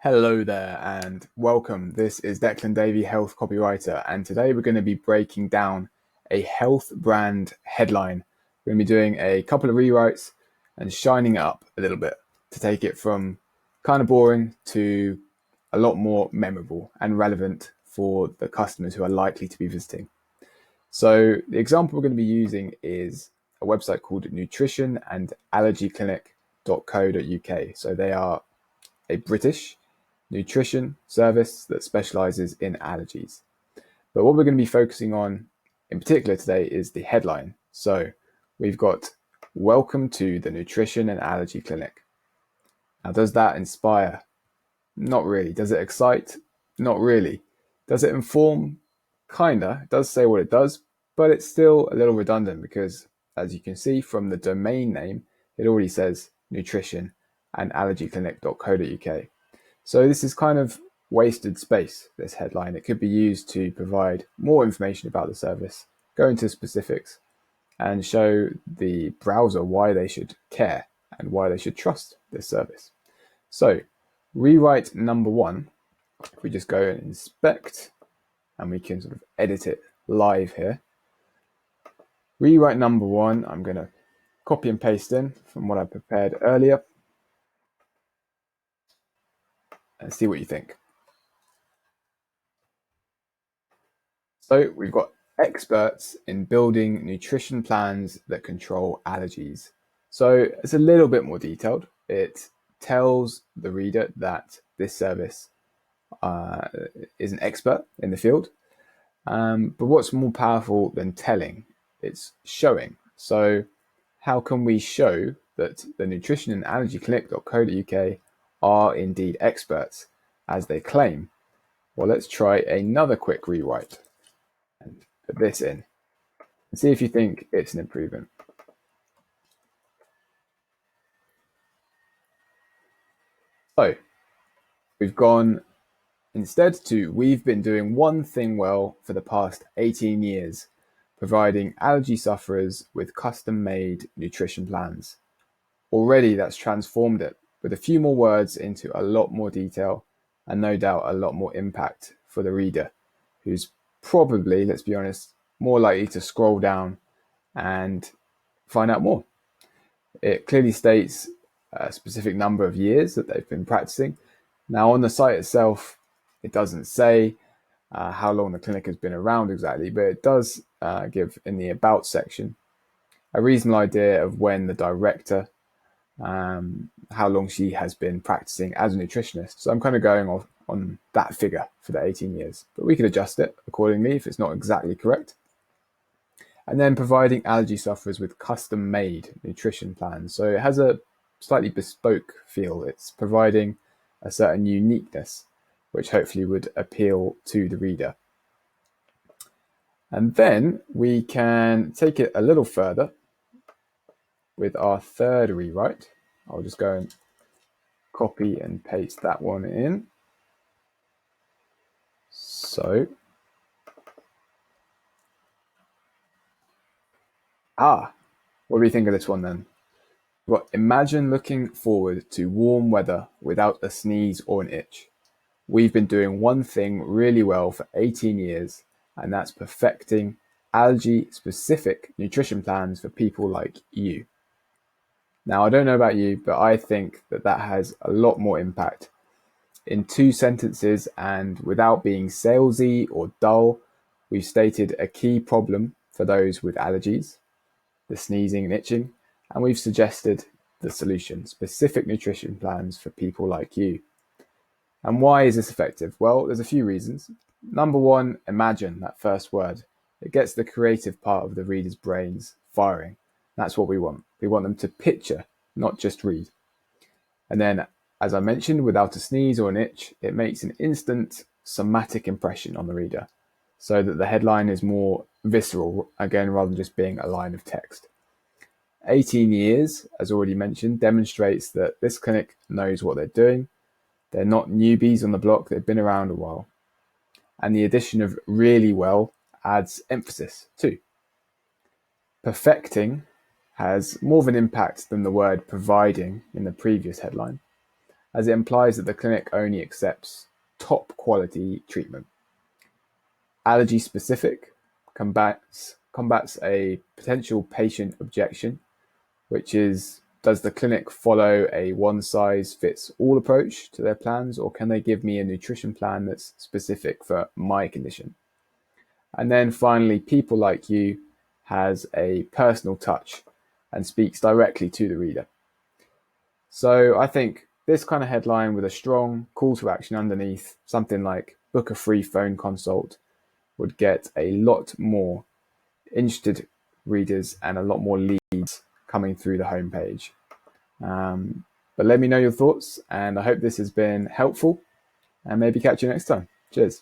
Hello there and welcome. This is Declan Davey, health copywriter, and today we're going to be breaking down a health brand headline. We're going to be doing a couple of rewrites and shining it up a little bit to take it from kind of boring to a lot more memorable and relevant for the customers who are likely to be visiting. So the example we're going to be using is a website called nutritionandallergyclinic.co.uk. So they are a British nutrition service that specializes in allergies. But what we're going to be focusing on in particular today is the headline. So we've got "Welcome to the Nutrition and Allergy Clinic." Now, does that inspire? Not really. Does it excite? Not really. Does it inform? Kinda. It does say what it does, but it's still a little redundant because, as you can see from the domain name, it already says nutrition and allergyclinic.co.uk. So this is kind of wasted space, this headline. It could be used to provide more information about the service, go into specifics, and show the browser why they should care and why they should trust this service. So rewrite number one, if we just go and inspect, and we can sort of edit it live here. Rewrite number one, I'm going to copy and paste in from what I prepared earlier and see what you think. So we've got experts in building nutrition plans that control allergies. So it's a little bit more detailed. It tells the reader that this service is an expert in the field. But what's more powerful than telling? It's showing. So how can we show that the nutrition and allergyclinic.co.uk are indeed experts as they claim? Well, let's try another quick rewrite and put this in and see if you think it's an improvement. So we've gone instead to "We've been doing one thing well for the past 18 years, providing allergy sufferers with custom-made nutrition plans." Already that's transformed it with a few more words into a lot more detail and no doubt a lot more impact for the reader, who's probably, let's be honest, more likely to scroll down and find out more. It clearly states a specific number of years that they've been practicing. Now, on the site itself, it doesn't say how long the clinic has been around exactly, but it does give in the About section a reasonable idea of when the director, how long she has been practicing as a nutritionist. So I'm kind of going off on that figure for the 18 years, but we could adjust it accordingly if it's not exactly correct. And then providing allergy sufferers with custom-made nutrition plans. So it has a slightly bespoke feel. It's providing a certain uniqueness, which hopefully would appeal to the reader. And then we can take it a little further with our third rewrite. I'll just go and copy and paste that one in. So, what do we think of this one then? Well, imagine looking forward to warm weather without a sneeze or an itch. We've been doing one thing really well for 18 years, and that's perfecting allergy-specific nutrition plans for people like you. Now, I don't know about you, but I think that that has a lot more impact. In 2 sentences and without being salesy or dull, we've stated a key problem for those with allergies, the sneezing and itching, and we've suggested the solution, specific nutrition plans for people like you. And why is this effective? Well, there's a few reasons. Number one, imagine, that first word. It gets the creative part of the reader's brains firing. That's what we want. We want them to picture, not just read. And then, as I mentioned, without a sneeze or an itch, it makes an instant somatic impression on the reader so that the headline is more visceral, again, rather than just being a line of text. 18 years, as already mentioned, demonstrates that this clinic knows what they're doing. They're not newbies on the block, they've been around a while. And the addition of really well adds emphasis too. Perfecting has more of an impact than the word providing in the previous headline. as it implies that the clinic only accepts top quality treatment. Allergy specific combats a potential patient objection, which is, does the clinic follow a one-size-fits-all approach to their plans, or can they give me a nutrition plan that's specific for my condition? And then finally, People Like You has a personal touch and speaks directly to the reader. So I think this kind of headline with a strong call to action underneath, something like book a free phone consult, would get a lot more interested readers and a lot more leads coming through the homepage. But let me know your thoughts, and I hope this has been helpful, and maybe catch you next time. Cheers.